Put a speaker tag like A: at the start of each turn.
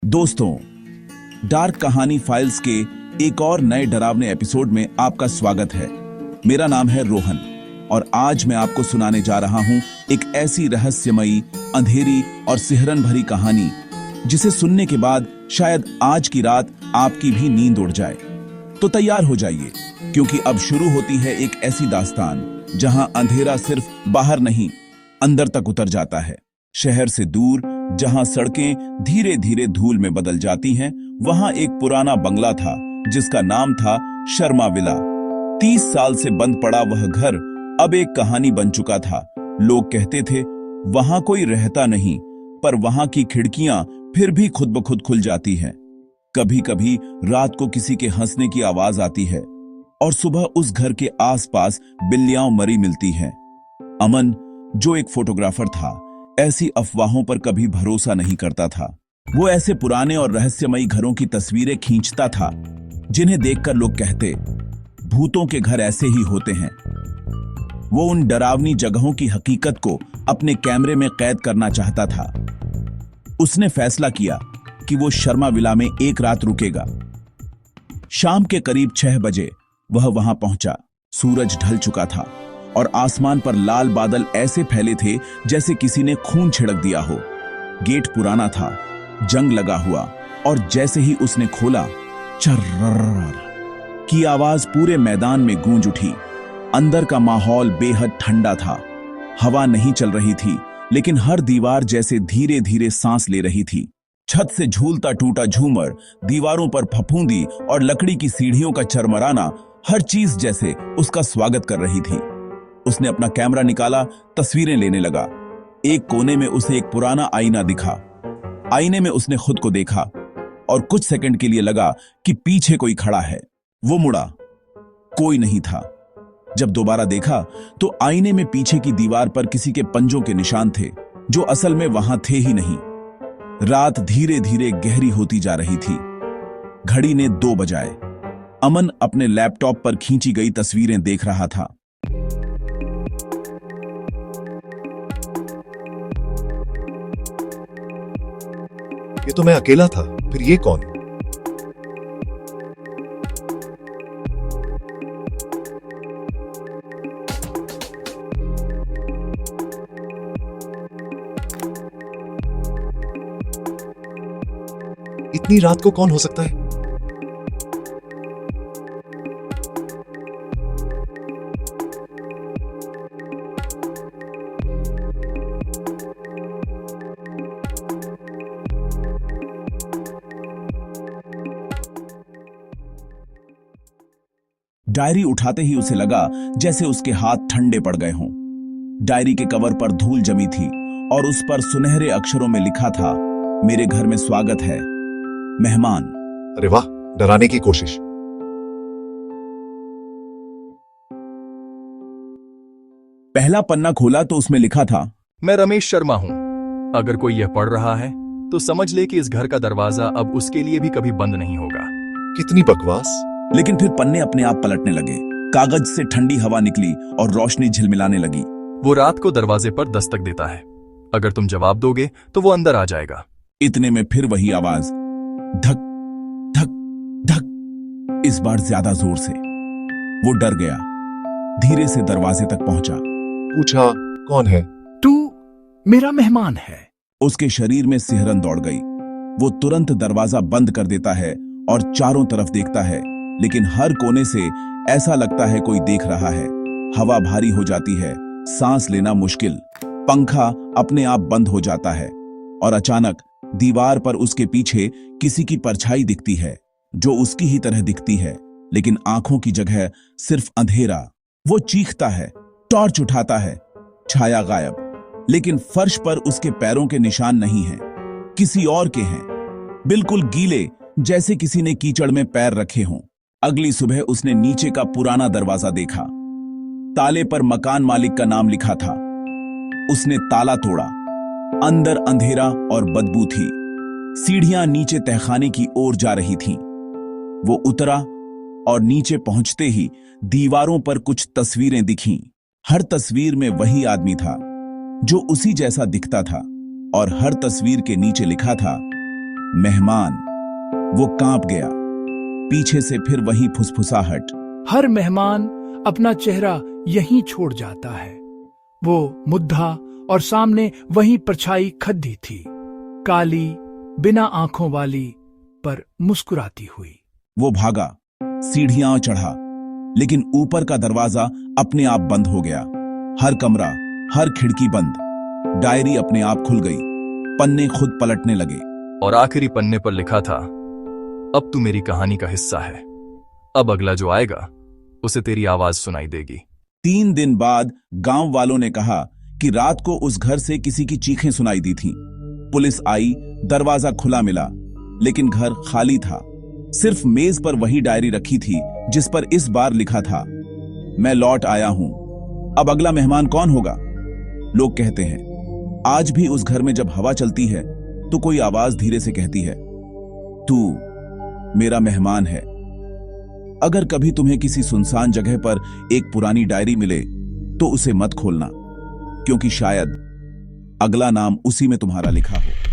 A: दोस्तों, डार्क कहानी फाइल्स के एक और नए डरावने एपिसोड में आपका स्वागत है। मेरा नाम है रोहन और आज मैं आपको सुनाने जा रहा हूं एक ऐसी रहस्यमयी, अंधेरी और सिहरन भरी कहानी जिसे सुनने के बाद शायद आज की रात आपकी भी नींद उड़ जाए। तो तैयार हो जाइए, क्योंकि अब शुरू होती है एक ऐसी दास्तान जहां अंधेरा सिर्फ बाहर नहीं, अंदर तक उतर जाता है। शहर से दूर, जहां सड़कें धीरे धीरे धूल में बदल जाती हैं, वहां एक पुराना बंगला था जिसका नाम था शर्मा विला। 30 साल से बंद पड़ा वह घर अब एक कहानी बन चुका था। लोग कहते थे वहां कोई रहता नहीं, पर वहां की खिड़कियां फिर भी खुद ब खुद खुल जाती हैं। कभी कभी रात को किसी के हंसने की आवाज आती है और सुबह उस घर के आसपास बिल्लियां मरी मिलती हैं। अमन, जो एक फोटोग्राफर था, ऐसी अफवाहों पर कभी भरोसा नहीं करता था। वो ऐसे पुराने और रहस्यमयी घरों की तस्वीरें खींचता था जिन्हें देखकर लोग कहते, भूतों के घर ऐसे ही होते हैं। वो उन डरावनी जगहों की हकीकत को अपने कैमरे में कैद करना चाहता था। उसने फैसला किया कि वो शर्मा विला में एक रात रुकेगा। शाम के करीब 6 बजे वह वहां पहुंचा। सूरज ढल चुका था और आसमान पर लाल बादल ऐसे फैले थे जैसे किसी ने खून छिड़क दिया हो। गेट पुराना था, जंग लगा हुआ, और जैसे ही उसने खोला, चर्रर्र की आवाज पूरे मैदान में गूंज उठी। अंदर का माहौल बेहद ठंडा था। हवा नहीं चल रही थी, लेकिन हर दीवार जैसे धीरे धीरे सांस ले रही थी। छत से झूलता टूटा झूमर, दीवारों पर फफूंदी और लकड़ी की सीढ़ियों का चरमराना, हर चीज जैसे उसका स्वागत कर रही थी। उसने अपना कैमरा निकाला, तस्वीरें लेने लगा। एक कोने में उसे एक पुराना आईना दिखा। आईने में उसने खुद को देखा और कुछ सेकंड के लिए लगा कि पीछे कोई खड़ा है। वो मुड़ा, कोई नहीं था। जब दोबारा देखा तो आईने में पीछे की दीवार पर किसी के पंजों के निशान थे, जो असल में वहां थे ही नहीं। रात धीरे धीरे गहरी होती जा रही थी। घड़ी ने 2 बजाए। अमन अपने लैपटॉप पर खींची गई तस्वीरें देख रहा था।
B: ये तो मैं अकेला था, फिर ये कौन? इतनी रात को कौन हो सकता है?
A: डायरी उठाते ही उसे लगा जैसे उसके हाथ ठंडे पड़ गए हों। डायरी के कवर पर धूल जमी थी और उस पर सुनहरे अक्षरों में लिखा था, मेरे घर में स्वागत है, मेहमान।
B: अरे वाह, डराने की कोशिश।
A: पहला पन्ना खोला तो उसमें लिखा था,
C: मैं रमेश शर्मा हूं। अगर कोई यह पढ़ रहा है तो समझ ले कि इस घर का दरवाजा अब उसके लिए भी कभी बंद नहीं होगा।
B: कितनी बकवास।
A: लेकिन फिर पन्ने अपने आप पलटने लगे। कागज से ठंडी हवा निकली और रोशनी झिलमिलाने लगी।
C: वो रात को दरवाजे पर दस्तक देता है। अगर तुम जवाब दोगे तो वो अंदर आ जाएगा।
A: इतने में फिर वही आवाज, धक धक धक, इस बार ज्यादा जोर से। वो डर गया, धीरे से दरवाजे तक पहुंचा।
B: पूछा, कौन है?
D: तू मेरा मेहमान है।
A: उसके शरीर में सिहरन दौड़ गई। वो तुरंत दरवाजा बंद कर देता है और चारों तरफ देखता है, लेकिन हर कोने से ऐसा लगता है कोई देख रहा है। हवा भारी हो जाती है, सांस लेना मुश्किल। पंखा अपने आप बंद हो जाता है और अचानक दीवार पर उसके पीछे किसी की परछाई दिखती है, जो उसकी ही तरह दिखती है, लेकिन आंखों की जगह सिर्फ अंधेरा। वो चीखता है, टॉर्च उठाता है, छाया गायब। लेकिन फर्श पर उसके पैरों के निशान नहीं हैं, किसी और के हैं, बिल्कुल गीले, जैसे किसी ने कीचड़ में पैर रखे हों। अगली सुबह उसने नीचे का पुराना दरवाजा देखा। ताले पर मकान मालिक का नाम लिखा था। उसने ताला तोड़ा। अंदर अंधेरा और बदबू थी। सीढ़ियां नीचे तहखाने की ओर जा रही थीं। वो उतरा और नीचे पहुंचते ही दीवारों पर कुछ तस्वीरें दिखीं। हर तस्वीर में वही आदमी था जो उसी जैसा दिखता था, और हर तस्वीर के नीचे लिखा था, मेहमान। वो कांप गया। पीछे से फिर वही फुसफुसाहट।
D: हर मेहमान अपना चेहरा यहीं छोड़ जाता है। वो मुद्दा और सामने वही परछाई खद्दी थी, काली, बिना आंखों वाली, पर मुस्कुराती हुई।
A: वो भागा, सीढ़ियां चढ़ा, लेकिन ऊपर का दरवाजा अपने आप बंद हो गया। हर कमरा, हर खिड़की बंद। डायरी अपने आप खुल गई। पन्ने खुद पलटने लगे।
C: और आखिरी पन्ने पर लिखा था, अब तू मेरी कहानी का हिस्सा है। अब अगला जो आएगा उसे तेरी आवाज सुनाई देगी।
A: 3 दिन बाद गांव वालों ने कहा कि रात को उस घर से किसी की चीखें सुनाई दी थीं। पुलिस आई, दरवाजा खुला मिला, लेकिन घर खाली था। सिर्फ मेज पर वही डायरी रखी थी जिस पर इस बार लिखा था, मैं लौट आया हूं। अब अगला मेहमान कौन होगा? लोग कहते हैं आज भी उस घर में जब हवा चलती है तो कोई आवाज धीरे से कहती है, तू मेरा मेहमान है। अगर कभी तुम्हें किसी सुनसान जगह पर एक पुरानी डायरी मिले तो उसे मत खोलना, क्योंकि शायद अगला नाम उसी में तुम्हारा लिखा हो।